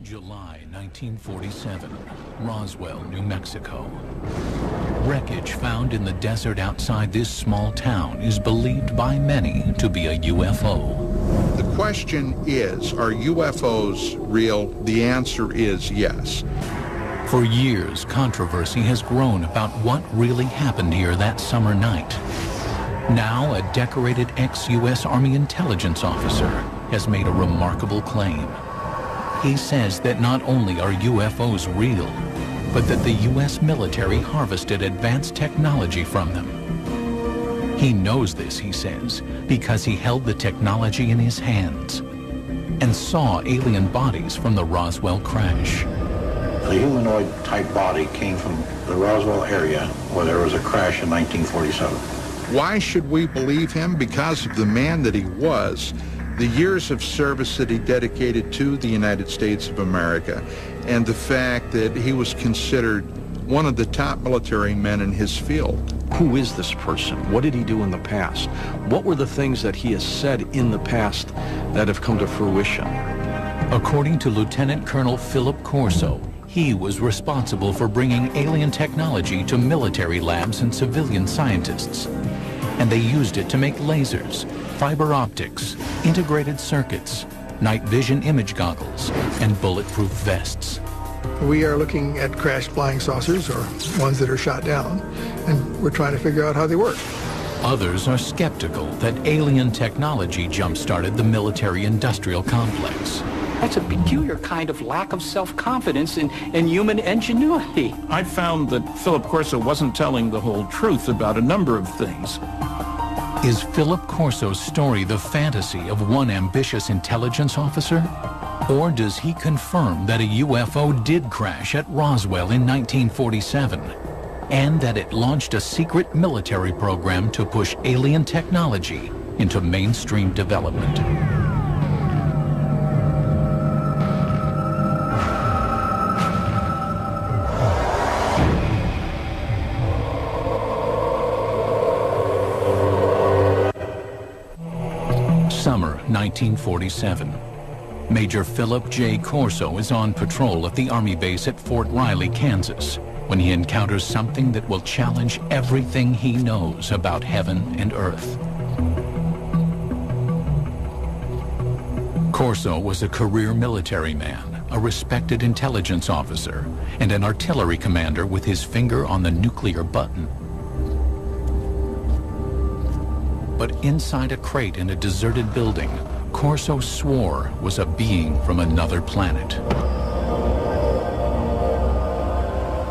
July 1947, Roswell, New Mexico. Wreckage found in the desert outside this small town is believed by many to be a UFO. The question is, are UFOs real? The answer is yes. For years, controversy has grown about what really happened here that summer night. Now, a decorated ex-U.S. Army intelligence officer has made a remarkable claim. He says that not only are UFOs real, but that the U.S. military harvested advanced technology from them. He knows this, he says, because he held the technology in his hands and saw alien bodies from the Roswell crash. The humanoid-type body came from the Roswell area where there was a crash in 1947. Why should we believe him? Because of the man that he was, the years of service that he dedicated to the United States of America, and the fact that he was considered one of the top military men in his field. Who is this person? What did he do in the past? What were the things that he has said in the past that have come to fruition? According to Lieutenant Colonel Philip Corso, he was responsible for bringing alien technology to military labs and civilian scientists. And they used it to make lasers, fiber optics, integrated circuits, night vision image goggles, and bulletproof vests. We are looking at crashed flying saucers, or ones that are shot down, and we're trying to figure out how they work. Others are skeptical that alien technology jump-started the military-industrial complex. That's a peculiar kind of lack of self-confidence in human ingenuity. I found that Philip Corso wasn't telling the whole truth about a number of things. Is Philip Corso's story the fantasy of one ambitious intelligence officer? Or does he confirm that a UFO did crash at Roswell in 1947, and that it launched a secret military program to push alien technology into mainstream development? Summer 1947. Major Philip J. Corso is on patrol at the Army base at Fort Riley, Kansas, when he encounters something that will challenge everything he knows about heaven and earth. Corso was a career military man, a respected intelligence officer, and an artillery commander with his finger on the nuclear button. But inside a crate in a deserted building, Corso swore was a being from another planet.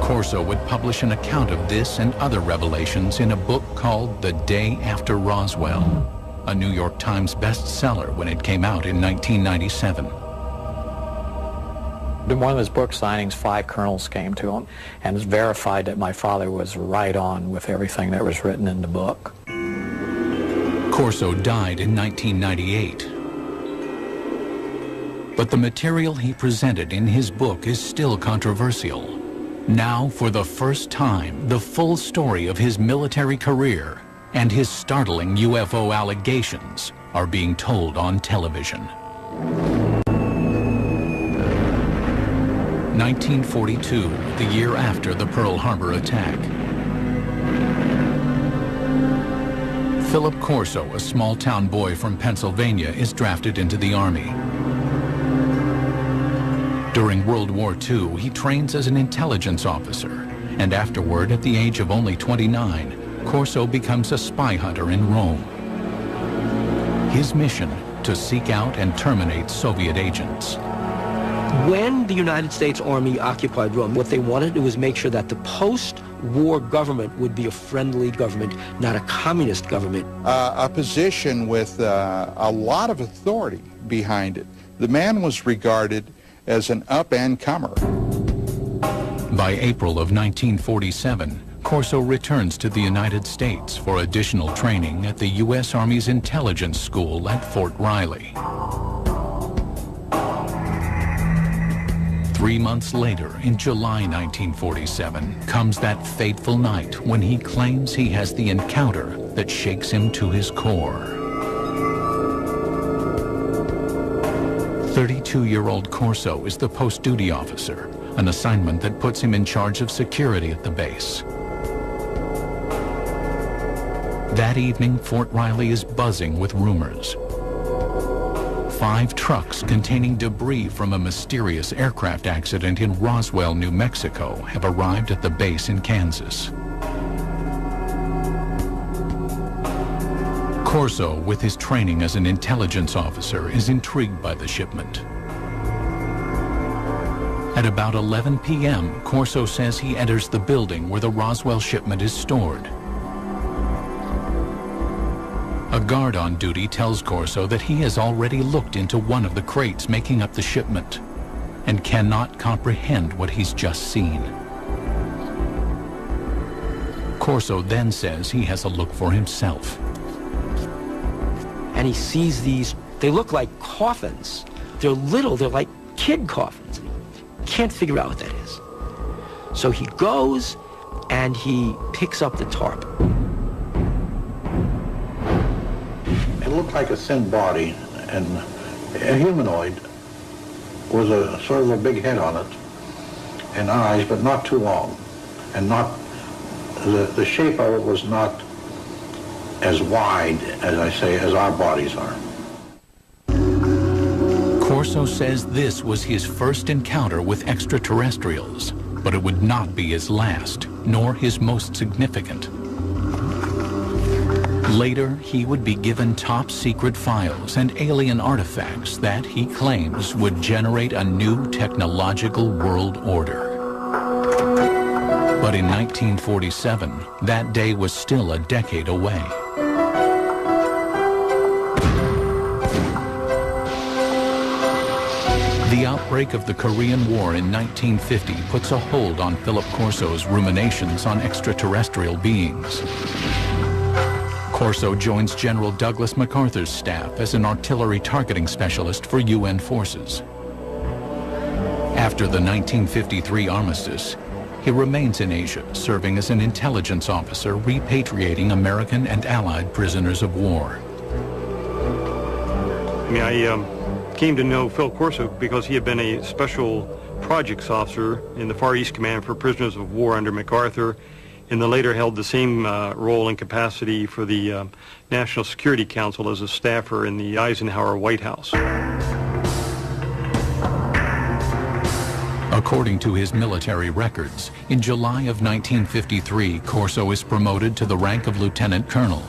Corso would publish an account of this and other revelations in a book called The Day After Roswell, a New York Times bestseller when it came out in 1997. In one of his book signings, 5 colonels came to him and verified that my father was right on with everything that was written in the book. Corso died in 1998. But the material he presented in his book is still controversial. Now, for the first time, the full story of his military career and his startling UFO allegations are being told on television. 1942, the year after the Pearl Harbor attack. Philip Corso, a small-town boy from Pennsylvania, is drafted into the Army. During World War II, he trains as an intelligence officer, and afterward, at the age of only 29, Corso becomes a spy hunter in Rome. His mission, to seek out and terminate Soviet agents. When the United States Army occupied Rome, what they wanted was make sure that the post-war government would be a friendly government, not a communist government. A position with a lot of authority behind it. The man was regarded as an up-and-comer. By April of 1947, Corso returns to the United States for additional training at the U.S. Army's Intelligence School at Fort Riley. 3 months later, in July 1947, comes that fateful night when he claims he has the encounter that shakes him to his core. 32-year-old Corso is the post-duty officer, an assignment that puts him in charge of security at the base. That evening, Fort Riley is buzzing with rumors. 5 trucks containing debris from a mysterious aircraft accident in Roswell, New Mexico, have arrived at the base in Kansas. Corso, with his training as an intelligence officer, is intrigued by the shipment. At about 11 p.m., Corso says he enters the building where the Roswell shipment is stored. A guard on duty tells Corso that he has already looked into one of the crates making up the shipment and cannot comprehend what he's just seen. Corso then says he has a look for himself. And he sees these, they look like coffins. They're little, they're like kid coffins. Can't figure out what that is. So he goes and he picks up the tarp. It looked like a thin body, and a humanoid with a sort of a big head on it, and eyes, but not too long, and not, the shape of it was not as wide, as I say, as our bodies are. Corso says this was his first encounter with extraterrestrials, but it would not be his last, nor his most significant. Later, he would be given top-secret files and alien artifacts that, he claims, would generate a new technological world order. But in 1947, that day was still a decade away. The outbreak of the Korean War in 1950 puts a hold on Philip Corso's ruminations on extraterrestrial beings. Corso joins General Douglas MacArthur's staff as an artillery targeting specialist for UN forces. After the 1953 armistice, he remains in Asia, serving as an intelligence officer repatriating American and Allied prisoners of war. I came to know Phil Corso because he had been a special projects officer in the Far East Command for prisoners of war under MacArthur, and then later held the same role and capacity for the National Security Council as a staffer in the Eisenhower White House. According to his military records, in July of 1953, Corso is promoted to the rank of lieutenant colonel.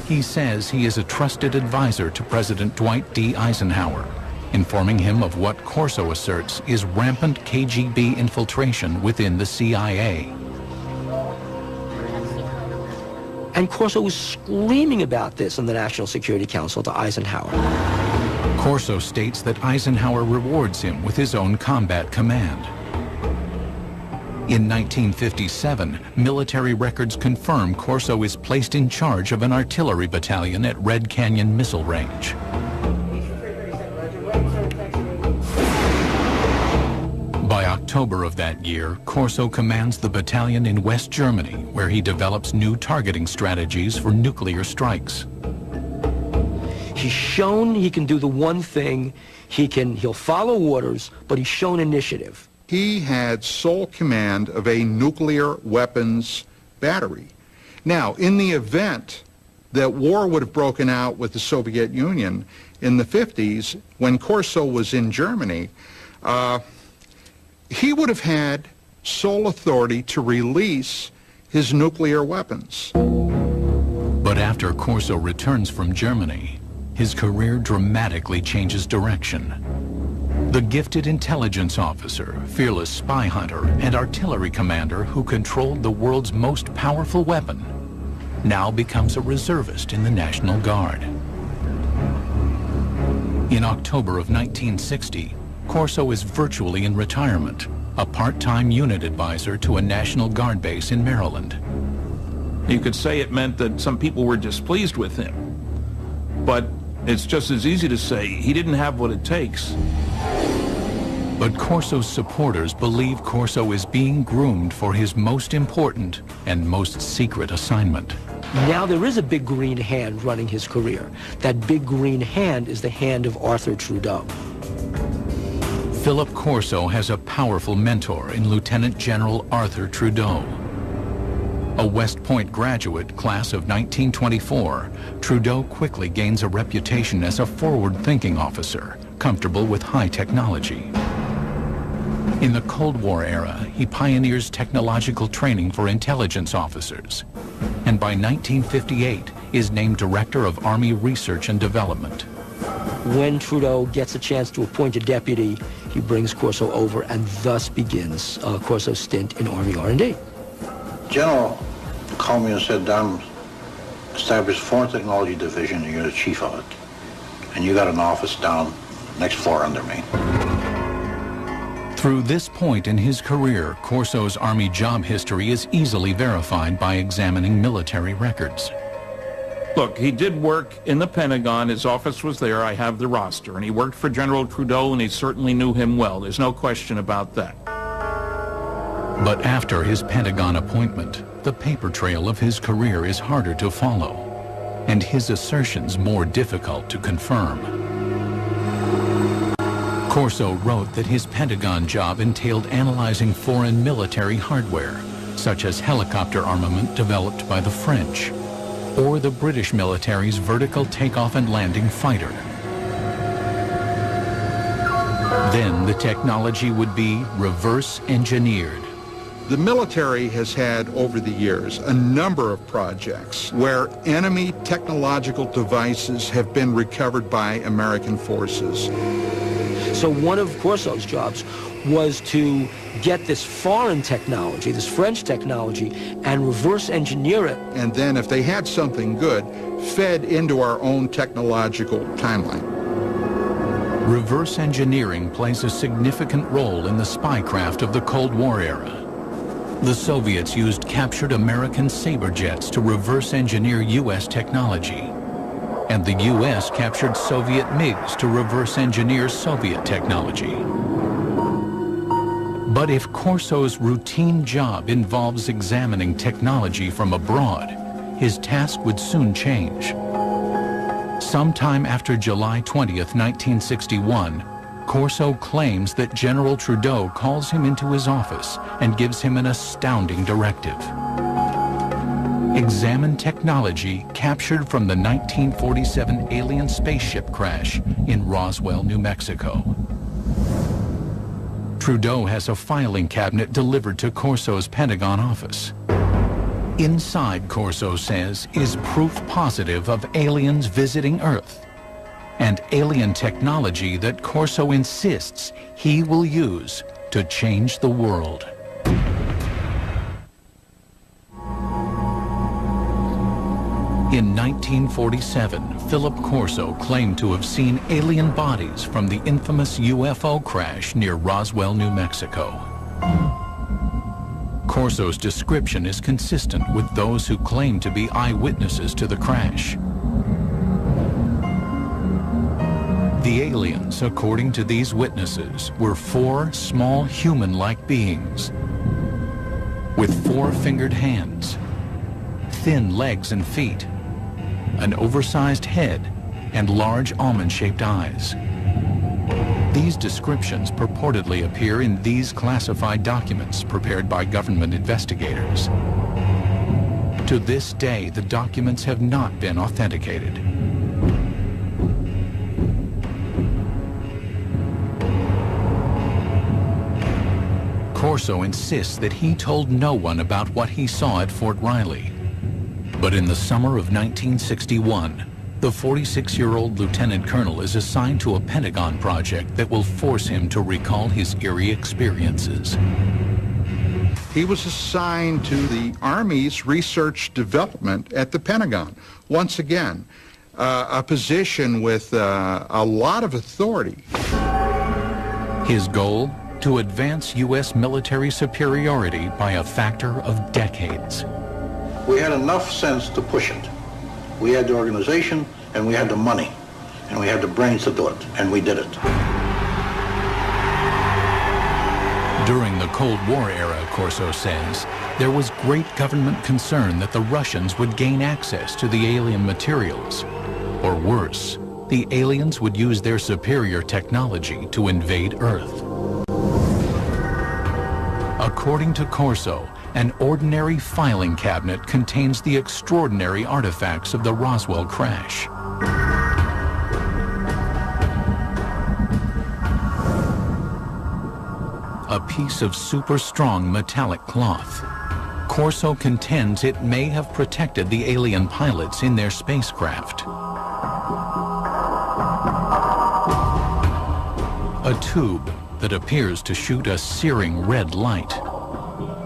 He says he is a trusted advisor to President Dwight D. Eisenhower, informing him of what Corso asserts is rampant KGB infiltration within the CIA. And Corso was screaming about this in the National Security Council to Eisenhower. Corso states that Eisenhower rewards him with his own combat command. In 1957, military records confirm Corso is placed in charge of an artillery battalion at Red Canyon Missile Range. By October of that year, Corso commands the battalion in West Germany, where he develops new targeting strategies for nuclear strikes. He's shown he can do the one thing, he'll follow orders, but he's shown initiative. He had sole command of a nuclear weapons battery. Now, in the event that war would have broken out with the Soviet Union in the 50s, when Corso was in Germany, he would have had sole authority to release his nuclear weapons. But after Corso returns from Germany, his career dramatically changes direction. The gifted intelligence officer, fearless spy hunter, and artillery commander who controlled the world's most powerful weapon now becomes a reservist in the National Guard. In October of 1960, Corso is virtually in retirement, a part-time unit advisor to a National Guard base in Maryland. You could say it meant that some people were displeased with him, but it's just as easy to say he didn't have what it takes. But Corso's supporters believe Corso is being groomed for his most important and most secret assignment. Now there is a big green hand running his career. That big green hand is the hand of Arthur Trudeau. Philip Corso has a powerful mentor in Lieutenant General Arthur Trudeau. A West Point graduate, class of 1924, Trudeau quickly gains a reputation as a forward-thinking officer, comfortable with high technology. In the Cold War era, he pioneers technological training for intelligence officers, and by 1958 is named Director of Army Research and Development. When Trudeau gets a chance to appoint a deputy, he brings Corso over, and thus begins Corso's stint in Army R&D. General called me and said, "Don, establish Foreign Technology Division, and you're the chief of it. And you got an office down next floor under me." Through this point in his career, Corso's Army job history is easily verified by examining military records. Look, he did work in the Pentagon. His office was there. I have the roster. And he worked for General Trudeau, and he certainly knew him well. There's no question about that. But after his Pentagon appointment, the paper trail of his career is harder to follow, and his assertions more difficult to confirm. Corso wrote that his Pentagon job entailed analyzing foreign military hardware, such as helicopter armament developed by the French, or the British military's vertical takeoff and landing fighter. Then the technology would be reverse engineered. The military has had, over the years, a number of projects where enemy technological devices have been recovered by American forces. So one of Corso's jobs was to get this foreign technology, this French technology, and reverse engineer it. And then if they had something good, fed into our own technological timeline. Reverse engineering plays a significant role in the spycraft of the Cold War era. The Soviets used captured American Sabre jets to reverse engineer U.S. technology, and the U.S. captured Soviet MiGs to reverse engineer Soviet technology. But if Corso's routine job involves examining technology from abroad, his task would soon change. Sometime after July 20th, 1961, Corso claims that General Trudeau calls him into his office and gives him an astounding directive. Examine technology captured from the 1947 alien spaceship crash in Roswell, New Mexico. Trudeau has a filing cabinet delivered to Corso's Pentagon office. Inside, Corso says, is proof positive of aliens visiting Earth and alien technology that Corso insists he will use to change the world. In 1947, Philip Corso claimed to have seen alien bodies from the infamous UFO crash near Roswell, New Mexico. Corso's description is consistent with those who claim to be eyewitnesses to the crash. The aliens, according to these witnesses, were 4 small human-like beings with 4-fingered hands, thin legs and feet, an oversized head, and large almond-shaped eyes. These descriptions purportedly appear in these classified documents prepared by government investigators. To this day, the documents have not been authenticated. Corso insists that he told no one about what he saw at Fort Riley. But in the summer of 1961, the 46-year-old lieutenant colonel is assigned to a Pentagon project that will force him to recall his eerie experiences. He was assigned to the Army's research development at the Pentagon. Once again, a position with a lot of authority. His goal? To advance U.S. military superiority by a factor of decades. We had enough sense to push it. We had the organization, and we had the money, and we had the brains to do it, and we did it. During the Cold War era, Corso says, there was great government concern that the Russians would gain access to the alien materials. Or worse, the aliens would use their superior technology to invade Earth. According to Corso, an ordinary filing cabinet contains the extraordinary artifacts of the Roswell crash. A piece of super strong metallic cloth. Corso contends it may have protected the alien pilots in their spacecraft. A tube that appears to shoot a searing red light.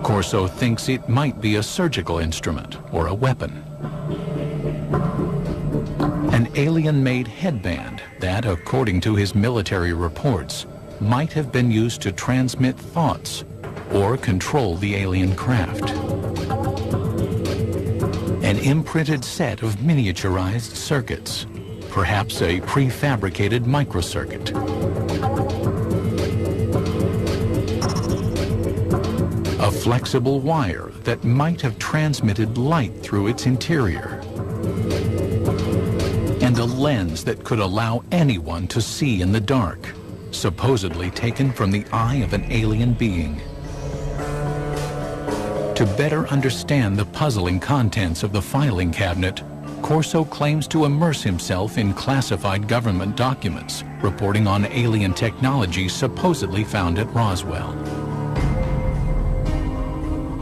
Corso thinks it might be a surgical instrument or a weapon. An alien-made headband that, according to his military reports, might have been used to transmit thoughts or control the alien craft. An imprinted set of miniaturized circuits, perhaps a prefabricated microcircuit. A flexible wire that might have transmitted light through its interior. And a lens that could allow anyone to see in the dark, supposedly taken from the eye of an alien being. To better understand the puzzling contents of the filing cabinet, Corso claims to immerse himself in classified government documents reporting on alien technology supposedly found at Roswell.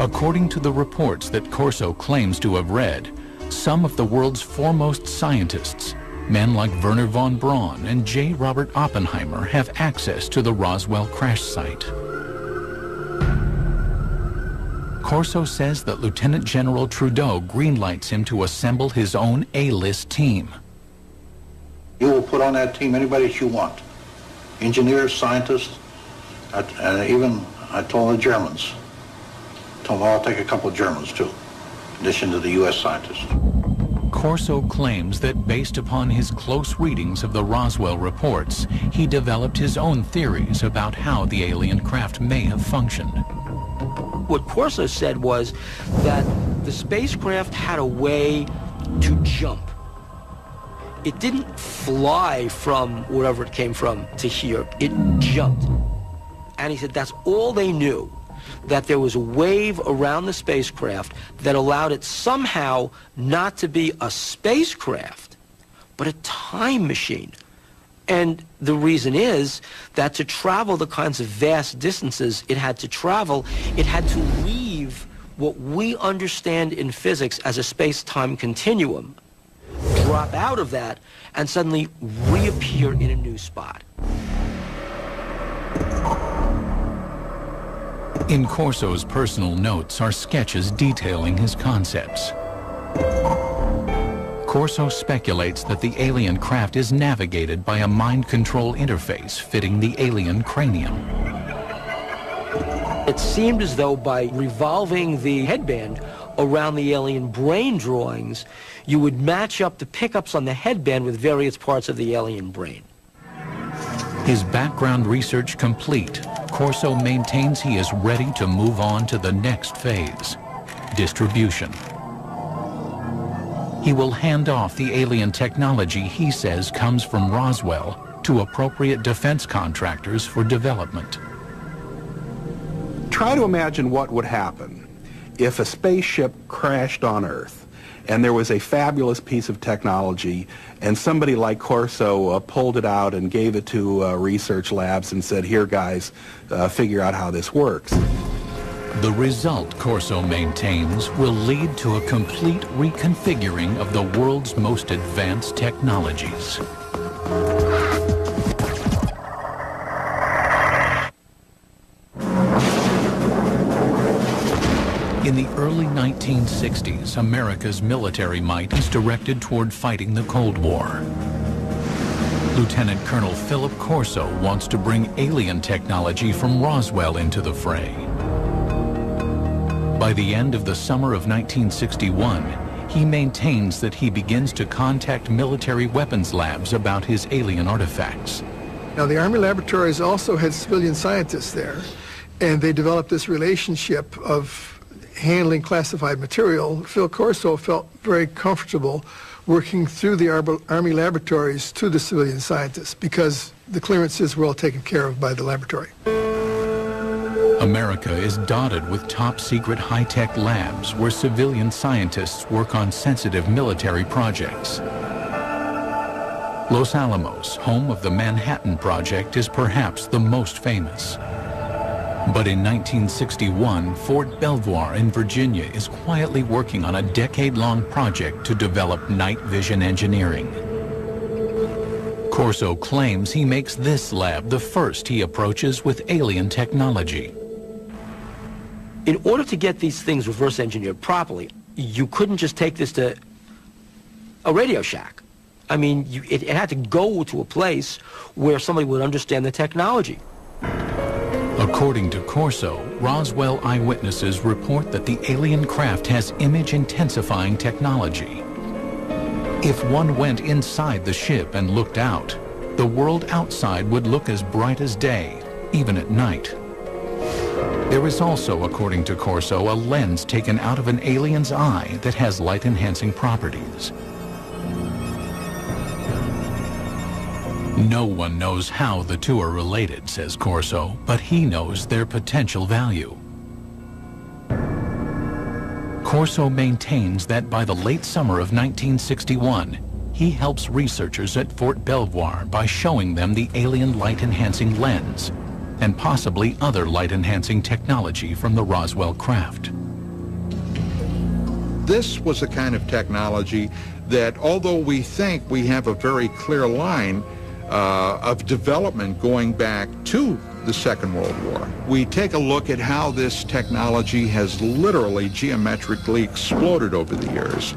According to the reports that Corso claims to have read, some of the world's foremost scientists, men like Wernher von Braun and J. Robert Oppenheimer, have access to the Roswell crash site. Corso says that Lieutenant General Trudeau greenlights him to assemble his own A-list team. You will put on that team anybody that you want. Engineers, scientists, and even I told the Germans. Told them I'll take a couple of Germans too, in addition to the U.S. scientists. Corso claims that based upon his close readings of the Roswell reports, he developed his own theories about how the alien craft may have functioned. What Corso said was that the spacecraft had a way to jump. It didn't fly from wherever it came from to here. It jumped. And he said that's all they knew, that there was a wave around the spacecraft that allowed it somehow not to be a spacecraft, but a time machine. And the reason is that to travel the kinds of vast distances it had to travel, it had to leave what we understand in physics as a space-time continuum, drop out of that, and suddenly reappear in a new spot. In Corso's personal notes are sketches detailing his concepts. Corso speculates that the alien craft is navigated by a mind control interface fitting the alien cranium. It seemed as though by revolving the headband around the alien brain drawings, you would match up the pickups on the headband with various parts of the alien brain. His background research complete, Corso maintains he is ready to move on to the next phase, distribution. He will hand off the alien technology he says comes from Roswell to appropriate defense contractors for development. Try to imagine what would happen if a spaceship crashed on Earth and there was a fabulous piece of technology and somebody like Corso pulled it out and gave it to research labs and said, here guys, figure out how this works. The result, Corso maintains, will lead to a complete reconfiguring of the world's most advanced technologies. In the early 1960s, America's military might is directed toward fighting the Cold War. Lieutenant Colonel Philip Corso wants to bring alien technology from Roswell into the fray. By the end of the summer of 1961, he maintains that he begins to contact military weapons labs about his alien artifacts. Now, the Army laboratories also had civilian scientists there, And they developed this relationship of handling classified material. Phil Corso felt very comfortable working through the Army laboratories to the civilian scientists because the clearances were all taken care of by the laboratory. America is dotted with top-secret high-tech labs where civilian scientists work on sensitive military projects. Los Alamos, home of the Manhattan Project, is perhaps the most famous. But in 1961, Fort Belvoir in Virginia is quietly working on a decade-long project to develop night vision engineering. Corso claims he makes this lab the first he approaches with alien technology. In order to get these things reverse engineered properly, you couldn't just take this to a Radio Shack. I mean, it had to go to a place where somebody would understand the technology. According to Corso, Roswell eyewitnesses report that the alien craft has image-intensifying technology. If one went inside the ship and looked out, the world outside would look as bright as day, even at night. There is also, according to Corso, a lens taken out of an alien's eye that has light-enhancing properties. No one knows how the two are related, says Corso, but he knows their potential value. Corso maintains that by the late summer of 1961, he helps researchers at Fort Belvoir by showing them the alien light-enhancing lens and possibly other light-enhancing technology from the Roswell craft. This was the kind of technology that, although we think we have a very clear line of development going back to the Second World War, we take a look at how this technology has literally geometrically exploded over the years.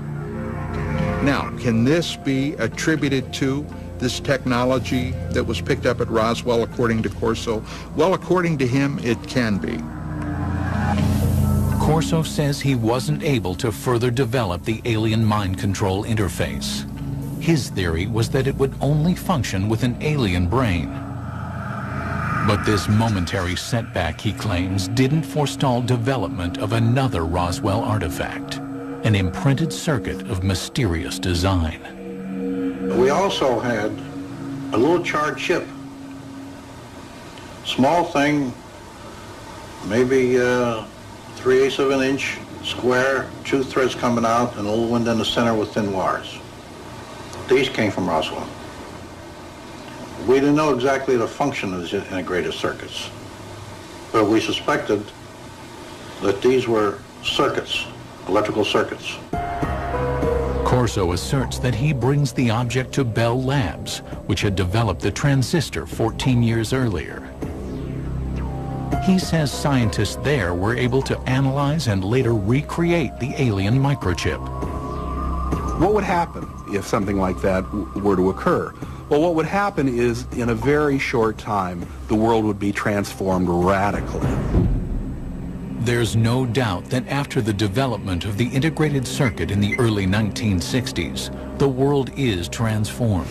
Now, can this be attributed to this technology that was picked up at Roswell, according to Corso? Well, according to him, it can be. Corso says he wasn't able to further develop the alien mind control interface. His theory was that it would only function with an alien brain. But this momentary setback, he claims, didn't forestall development of another Roswell artifact, an imprinted circuit of mysterious design. We also had a little charred chip. Small thing, maybe 3/8 of an inch square, two threads coming out, and a little one in the center with thin wires. These came from Roswell. We didn't know exactly the function of these integrated circuits, but we suspected that these were circuits, electrical circuits. Corso asserts that he brings the object to Bell Labs, which had developed the transistor 14 years earlier. He says scientists there were able to analyze and later recreate the alien microchip. What would happen if something like that were to occur? Well, what would happen is, in a very short time, the world would be transformed radically. There's no doubt that after the development of the integrated circuit in the early 1960s, the world is transformed.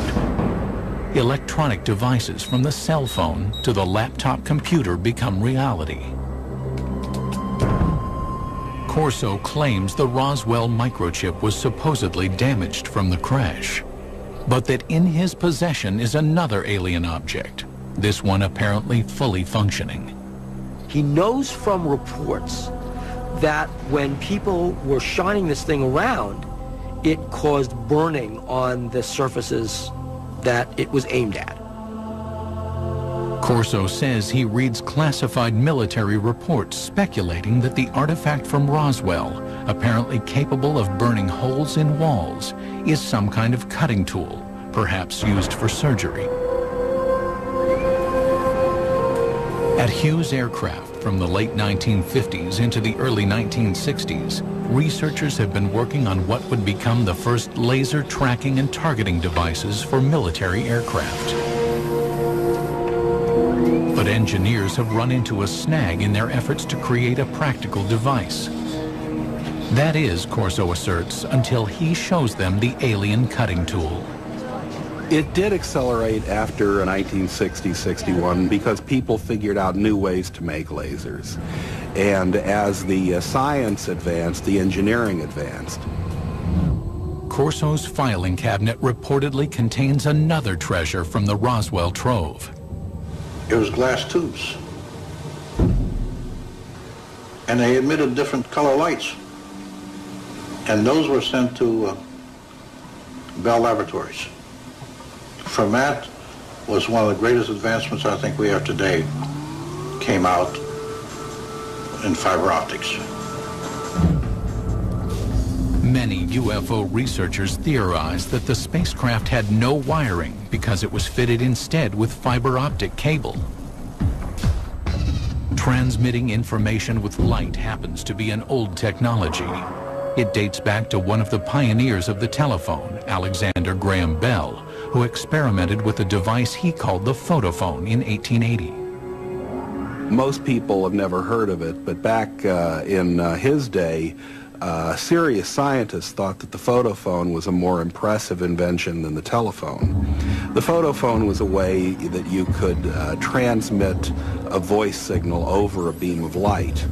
Electronic devices from the cell phone to the laptop computer become reality. Corso claims the Roswell microchip was supposedly damaged from the crash, but that in his possession is another alien object, this one apparently fully functioning. He knows from reports that when people were shining this thing around, it caused burning on the surfaces that it was aimed at. Corso says he reads classified military reports speculating that the artifact from Roswell, apparently capable of burning holes in walls, is some kind of cutting tool, perhaps used for surgery. At Hughes Aircraft from the late 1950s into the early 1960s, researchers have been working on what would become the first laser tracking and targeting devices for military aircraft. But engineers have run into a snag in their efforts to create a practical device. That is, Corso asserts, until he shows them the alien cutting tool. It did accelerate after 1960-61 because people figured out new ways to make lasers. And as the science advanced, the engineering advanced. Corso's filing cabinet reportedly contains another treasure from the Roswell trove. It was glass tubes. And they emitted different color lights. And those were sent to Bell Laboratories. From that was one of the greatest advancements I think we have today, came out in fiber optics. Many UFO researchers theorize that the spacecraft had no wiring because it was fitted instead with fiber optic cable. Transmitting information with light happens to be an old technology. It dates back to one of the pioneers of the telephone, Alexander Graham Bell, who experimented with a device he called the photophone in 1880. Most people have never heard of it, but back in his day, serious scientists thought that the photophone was a more impressive invention than the telephone. The photophone was a way that you could transmit a voice signal over a beam of light.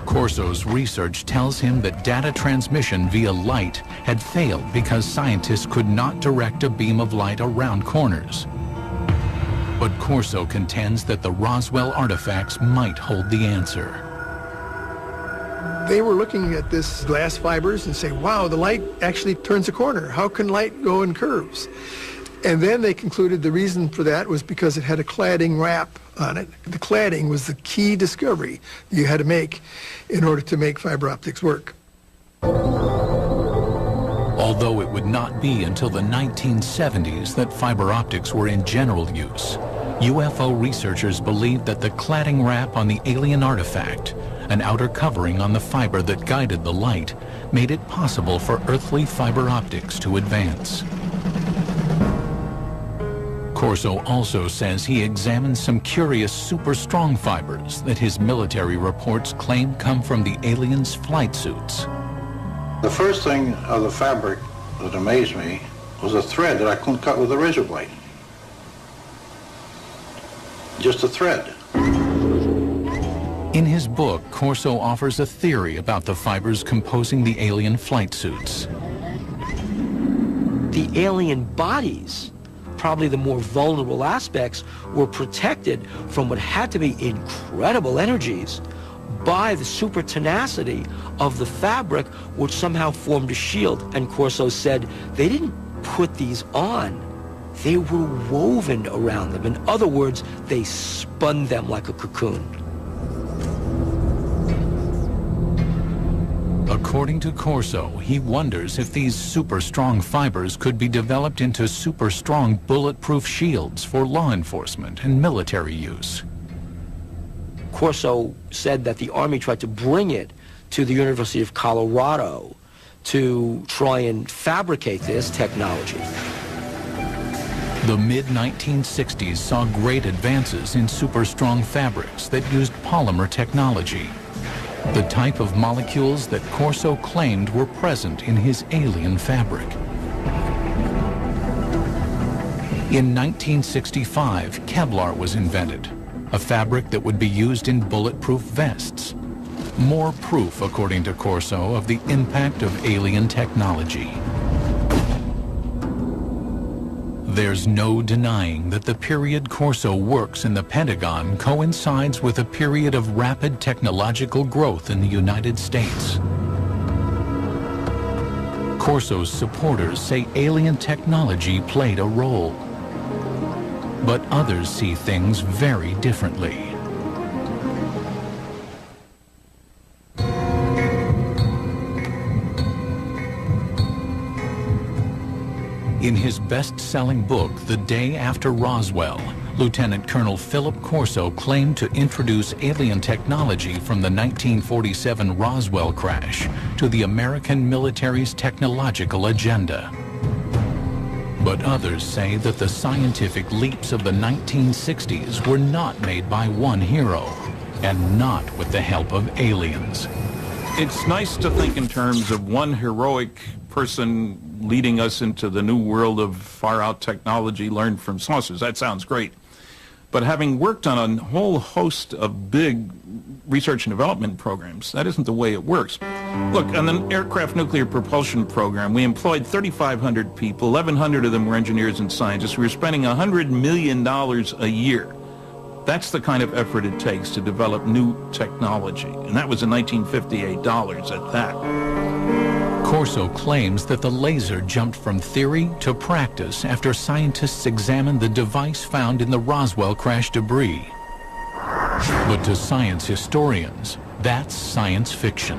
Corso's research tells him that data transmission via light had failed because scientists could not direct a beam of light around corners. But Corso contends that the Roswell artifacts might hold the answer. They were looking at this glass fibers and say, wow, the light actually turns a corner. How can light go in curves? And then they concluded the reason for that was because it had a cladding wrap on it. The cladding was the key discovery you had to make in order to make fiber optics work. Although it would not be until the 1970s that fiber optics were in general use, UFO researchers believed that the cladding wrap on the alien artifact, an outer covering on the fiber that guided the light, made it possible for earthly fiber optics to advance. Corso also says he examined some curious super strong fibers that his military reports claim come from the aliens' flight suits. The first thing of the fabric that amazed me was a thread that I couldn't cut with a razor blade. Just a thread. In his book, Corso offers a theory about the fibers composing the alien flight suits. The alien bodies, probably the more vulnerable aspects, were protected from what had to be incredible energies by the super tenacity of the fabric, which somehow formed a shield. And Corso said they didn't put these on, they were woven around them. In other words, they spun them like a cocoon. According to Corso, he wonders if these super strong fibers could be developed into super strong bulletproof shields for law enforcement and military use. Corso said that the Army tried to bring it to the University of Colorado to try and fabricate this technology. The mid-1960s saw great advances in super strong fabrics that used polymer technology, the type of molecules that Corso claimed were present in his alien fabric. In 1965, Kevlar was invented, a fabric that would be used in bulletproof vests. More proof, according to Corso, of the impact of alien technology. There's no denying that the period Corso works in the Pentagon coincides with a period of rapid technological growth in the United States. Corso's supporters say alien technology played a role, but others see things very differently. In his best-selling book, The Day After Roswell, Lieutenant Colonel Philip Corso claimed to introduce alien technology from the 1947 Roswell crash to the American military's technological agenda. But others say that the scientific leaps of the 1960s were not made by one hero, and not with the help of aliens. It's nice to think in terms of one heroic person leading us into the new world of far-out technology learned from saucers. That sounds great. But having worked on a whole host of big research and development programs, that isn't the way it works. Look, on the aircraft nuclear propulsion program, we employed 3,500 people. 1,100 of them were engineers and scientists. We were spending $100 million a year. That's the kind of effort it takes to develop new technology. And that was in 1958 dollars at that. Corso claims that the laser jumped from theory to practice after scientists examined the device found in the Roswell crash debris. But to science historians, that's science fiction.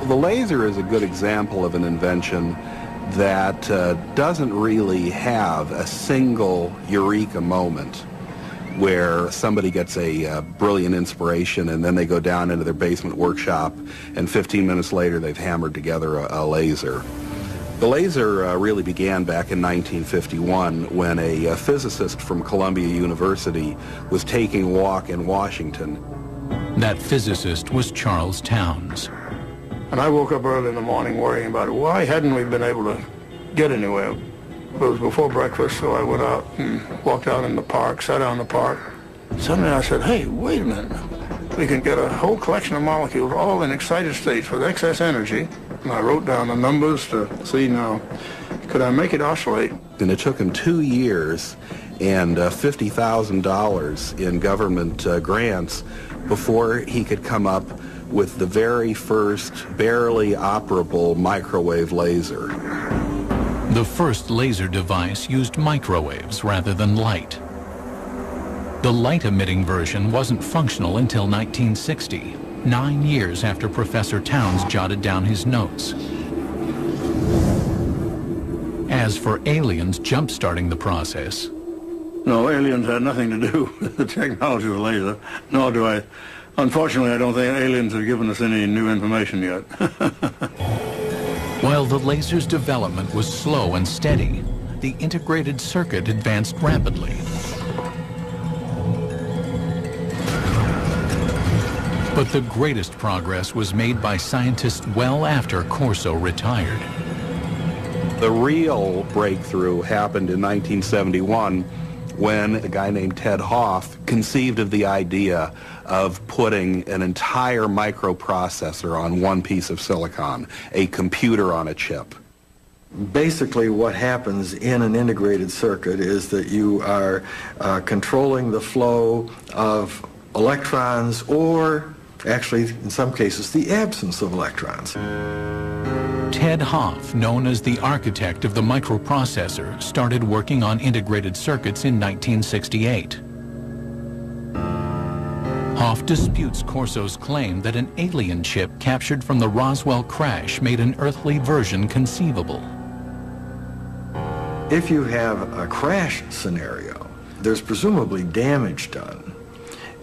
The laser is a good example of an invention that doesn't really have a single eureka moment where somebody gets a brilliant inspiration and then they go down into their basement workshop and 15 minutes later they've hammered together a laser. The laser really began back in 1951 when a physicist from Columbia University was taking a walk in Washington. That physicist was Charles Towns. And I woke up early in the morning worrying about why hadn't we been able to get anywhere. It was before breakfast, so I went out and walked out in the park, sat down in the park. Suddenly I said, hey, wait a minute. We can get a whole collection of molecules all in excited states with excess energy. And I wrote down the numbers to see now, could I make it oscillate? And it took him 2 years and $50,000 in government grants before he could come up with the very first barely operable microwave laser. The first laser device used microwaves rather than light. The light-emitting version wasn't functional until 1960, 9 years after Professor Towns jotted down his notes. As for aliens jump-starting the process, No, aliens had nothing to do with the technology of the laser, nor do I. Unfortunately, I don't think aliens have given us any new information yet. while the laser's development was slow and steady, the integrated circuit advanced rapidly. But the greatest progress was made by scientists well after Corso retired. The real breakthrough happened in 1971 when a guy named Ted Hoff conceived of the idea of putting an entire microprocessor on one piece of silicon, a computer on a chip. Basically what happens in an integrated circuit is that you are controlling the flow of electrons, or actually in some cases the absence of electrons. Ted Hoff, known as the architect of the microprocessor, started working on integrated circuits in 1968. Hoff disputes Corso's claim that an alien chip captured from the Roswell crash made an earthly version conceivable. If you have a crash scenario, there's presumably damage done,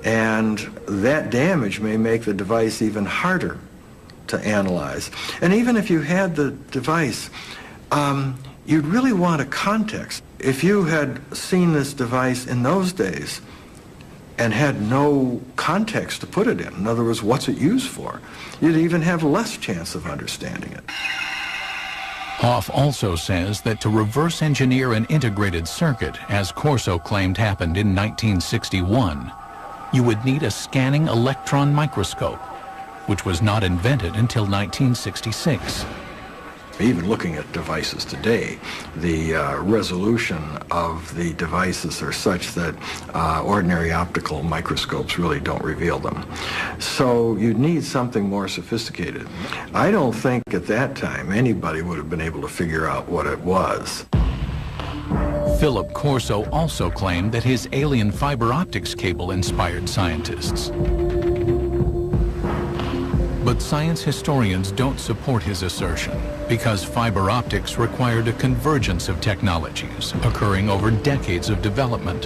and that damage may make the device even harder to analyze. And even if you had the device, you'd really want a context. If you had seen this device in those days and had no context to put it in other words, what's it used for, you'd even have less chance of understanding it. Hoff also says that to reverse engineer an integrated circuit, as Corso claimed happened in 1961, you would need a scanning electron microscope, which was not invented until 1966. Even looking at devices today, the resolution of the devices are such that ordinary optical microscopes really don't reveal them. So you'd need something more sophisticated. I don't think at that time anybody would have been able to figure out what it was. Philip Corso also claimed that his alien fiber optics cable inspired scientists. But science historians don't support his assertion because fiber optics required a convergence of technologies occurring over decades of development.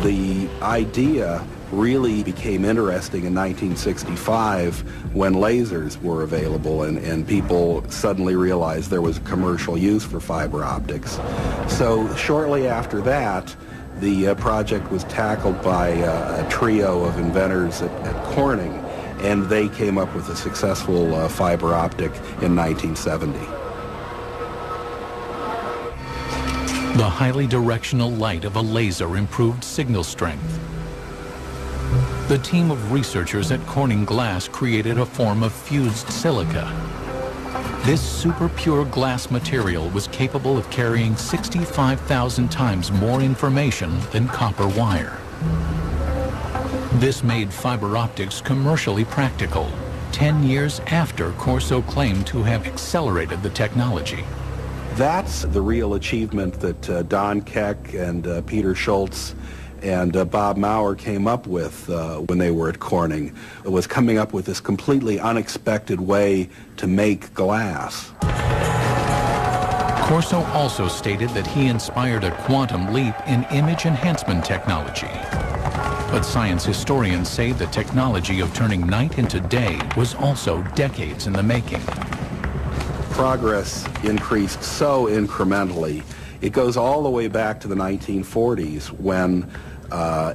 The idea really became interesting in 1965 when lasers were available and people suddenly realized there was a commercial use for fiber optics. So shortly after that, the project was tackled by a trio of inventors at Corning. and they came up with a successful fiber optic in 1970. The highly directional light of a laser improved signal strength. The team of researchers at Corning Glass created a form of fused silica. This super pure glass material was capable of carrying 65,000 times more information than copper wire. This made fiber optics commercially practical, 10 years after Corso claimed to have accelerated the technology. That's the real achievement that Don Keck and Peter Schultz and Bob Maurer came up with when they were at Corning. It was coming up with this completely unexpected way to make glass. Corso also stated that he inspired a quantum leap in image enhancement technology. But science historians say the technology of turning night into day was also decades in the making. Progress increased so incrementally. It goes all the way back to the 1940s when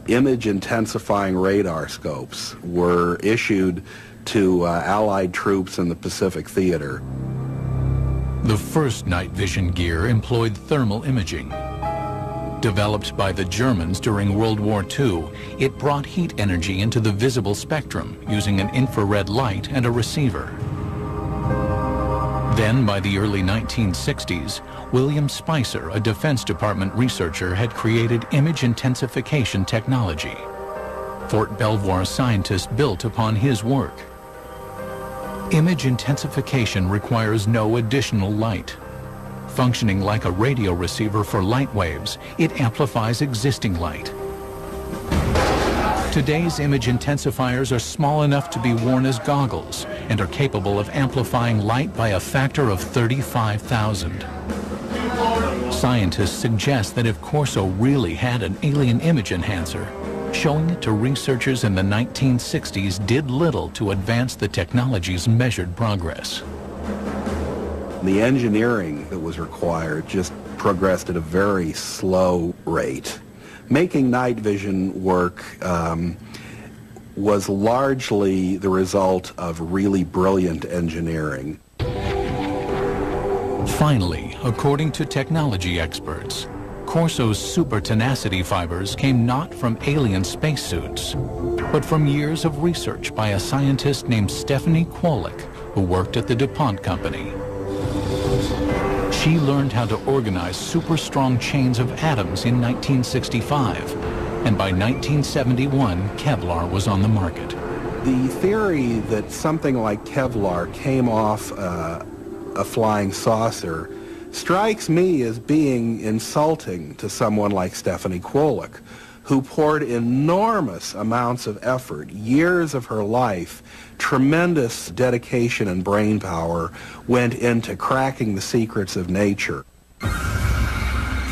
image intensifying radar scopes were issued to Allied troops in the Pacific Theater. The first night vision gear employed thermal imaging. Developed by the Germans during World War II, it brought heat energy into the visible spectrum using an infrared light and a receiver. Then, by the early 1960s, William Spicer, a Defense Department researcher, had created image intensification technology. Fort Belvoir scientists built upon his work. Image intensification requires no additional light. Functioning like a radio receiver for light waves, it amplifies existing light. Today's image intensifiers are small enough to be worn as goggles and are capable of amplifying light by a factor of 35,000. Scientists suggest that if Corso really had an alien image enhancer, showing it to researchers in the 1960s did little to advance the technology's measured progress. The engineering that was required just progressed at a very slow rate. Making night vision work was largely the result of really brilliant engineering. Finally, according to technology experts, Corso's super tenacity fibers came not from alien spacesuits, but from years of research by a scientist named Stephanie Kwolek, who worked at the DuPont Company. She learned how to organize super strong chains of atoms in 1965, and by 1971, Kevlar was on the market. The theory that something like Kevlar came off a flying saucer strikes me as being insulting to someone like Stephanie Kwolek, who poured enormous amounts of effort, years of her life, tremendous dedication and brain power went into cracking the secrets of nature.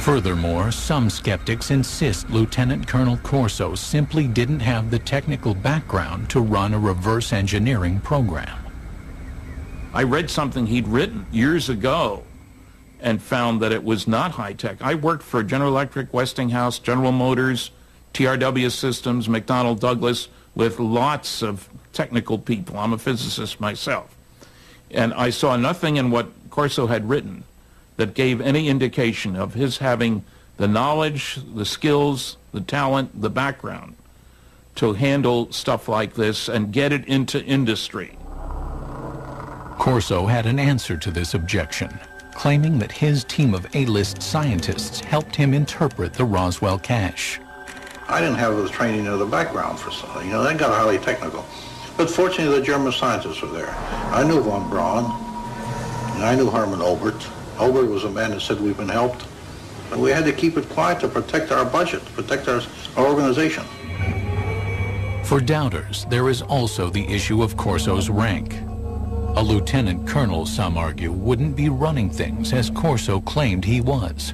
Furthermore, some skeptics insist Lieutenant Colonel Corso simply didn't have the technical background to run a reverse engineering program. I read something he'd written years ago and found that it was not high-tech. I worked for General Electric, Westinghouse, General Motors, TRW Systems, McDonnell Douglas, with lots of technical people. I'm a physicist myself. And I saw nothing in what Corso had written that gave any indication of his having the knowledge, the skills, the talent, the background to handle stuff like this and get it into industry. Corso had an answer to this objection, claiming that his team of A-list scientists helped him interpret the Roswell cache. I didn't have the training or the background for something. You know, they got highly technical. But fortunately, the German scientists were there. I knew von Braun, and I knew Hermann Obert. Obert was a man that said we've been helped. And we had to keep it quiet to protect our budget, protect our organization. For doubters, there is also the issue of Corso's rank. A lieutenant colonel, some argue, wouldn't be running things as Corso claimed he was.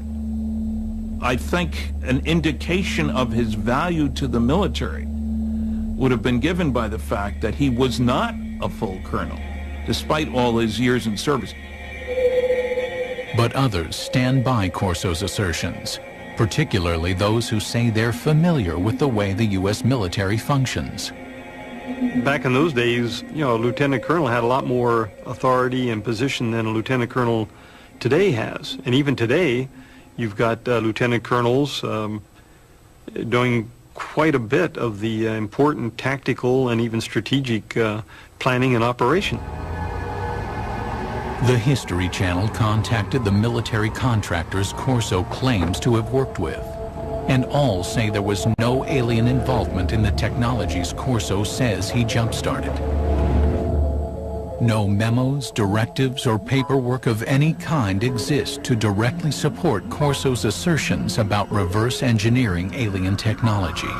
I think an indication of his value to the military would have been given by the fact that he was not a full colonel, despite all his years in service. But others stand by Corso's assertions, particularly those who say they're familiar with the way the U.S. military functions. back in those days, you know, a lieutenant colonel had a lot more authority and position than a lieutenant colonel today has. And even today, you've got lieutenant colonels doing quite a bit of the important tactical and even strategic planning and operation. The History Channel contacted the military contractors Corso claims to have worked with, and all say there was no alien involvement in the technologies Corso says he jump-started. No memos, directives, or paperwork of any kind exist to directly support Corso's assertions about reverse engineering alien technology.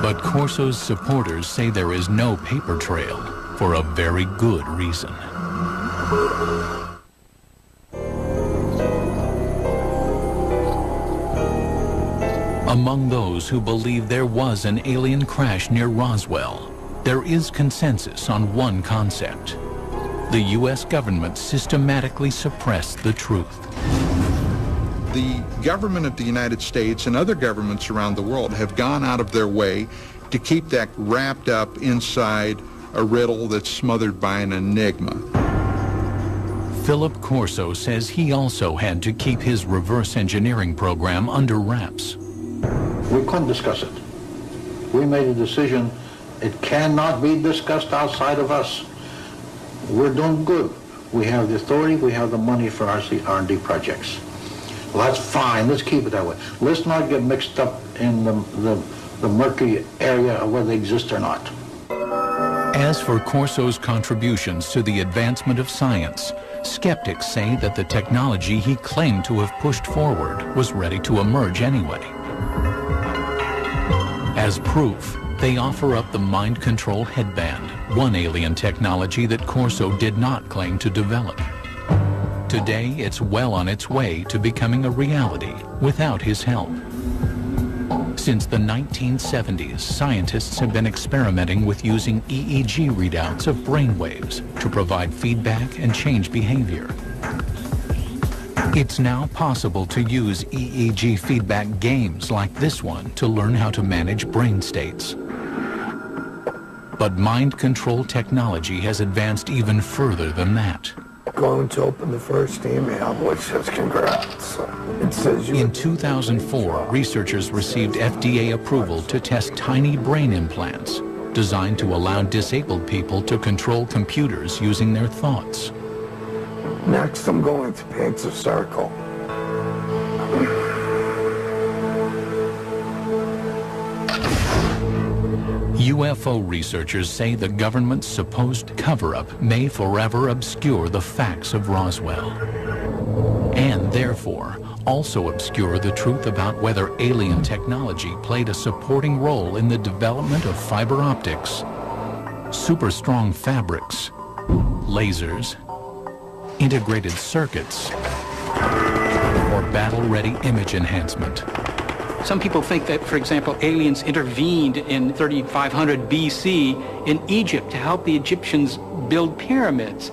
But Corso's supporters say there is no paper trail for a very good reason. Among those who believe there was an alien crash near Roswell, there is consensus on one concept. The U.S. government systematically suppressed the truth. The government of the United States and other governments around the world have gone out of their way to keep that wrapped up inside a riddle that's smothered by an enigma. Philip Corso says he also had to keep his reverse engineering program under wraps. We couldn't discuss it. We made a decision. It cannot be discussed outside of us. We're doing good. We have the authority, we have the money for our R&D projects. Well, that's fine. Let's keep it that way. Let's not get mixed up in the murky area of whether they exist or not. As for Corso's contributions to the advancement of science, skeptics say that the technology he claimed to have pushed forward was ready to emerge anyway. As proof, they offer up the mind control headband, one alien technology that Corso did not claim to develop. Today, it's well on its way to becoming a reality without his help. Since the 1970s, scientists have been experimenting with using EEG readouts of brain waves to provide feedback and change behavior. It's now possible to use EEG feedback games like this one to learn how to manage brain states. But mind control technology has advanced even further than that. Going to open the first email, which says congrats. It says in 2004, researchers received FDA approval to test tiny brain implants designed to allow disabled people to control computers using their thoughts. Next, I'm going to paint a circle. UFO researchers say the government's supposed cover-up may forever obscure the facts of Roswell, and therefore also obscure the truth about whether alien technology played a supporting role in the development of fiber optics, super strong fabrics, lasers, integrated circuits, or battle-ready image enhancement. Some people think that, for example, aliens intervened in 3500 BC in Egypt to help the Egyptians build pyramids.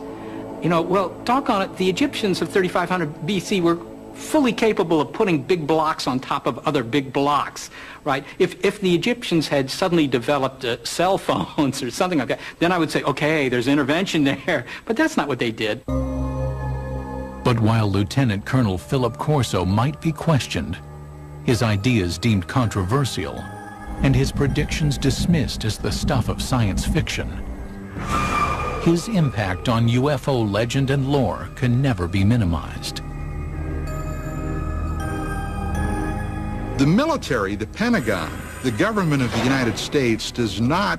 You know, well, doggone it, the Egyptians of 3500 BC were fully capable of putting big blocks on top of other big blocks, right? If the Egyptians had suddenly developed cell phones or something like that, then I would say, okay, there's intervention there. But that's not what they did. But while Lieutenant Colonel Philip Corso might be questioned, his ideas deemed controversial, and his predictions dismissed as the stuff of science fiction, his impact on UFO legend and lore can never be minimized. The military, the Pentagon, the government of the United States does not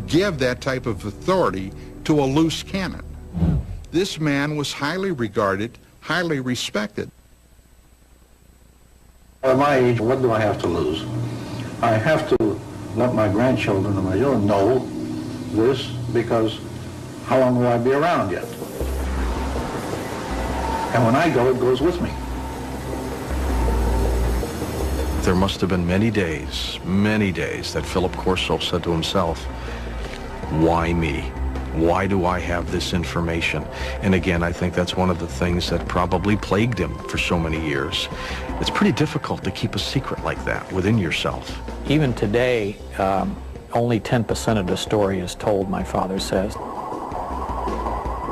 give that type of authority to a loose cannon. This man was highly regarded, highly respected. At my age, what do I have to lose? I have to let my grandchildren and my children know this, because how long will I be around yet? And when I go, it goes with me. There must have been many days that Philip Corso said to himself, why me? Why do I have this information? And again, I think that's one of the things that probably plagued him for so many years. It's pretty difficult to keep a secret like that within yourself. Even today, Only 10% of the story is told, my father says.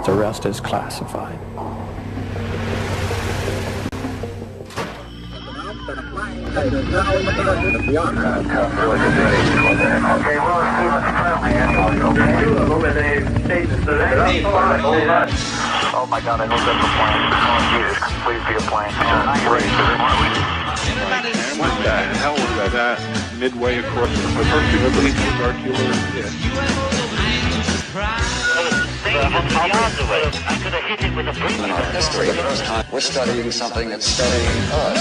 The rest is classified. Oh my God, I hope that's a plane. Oh, Jesus, please be a plane. What the hell was that? Midway across the first thing I believe was artillery. Yeah. History, the first time we're studying something that's studying us.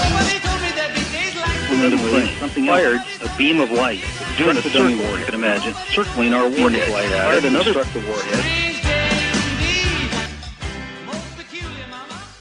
Another plane, something fired a beam of light during a circle, you can imagine, circling our warhead. Fired another warhead.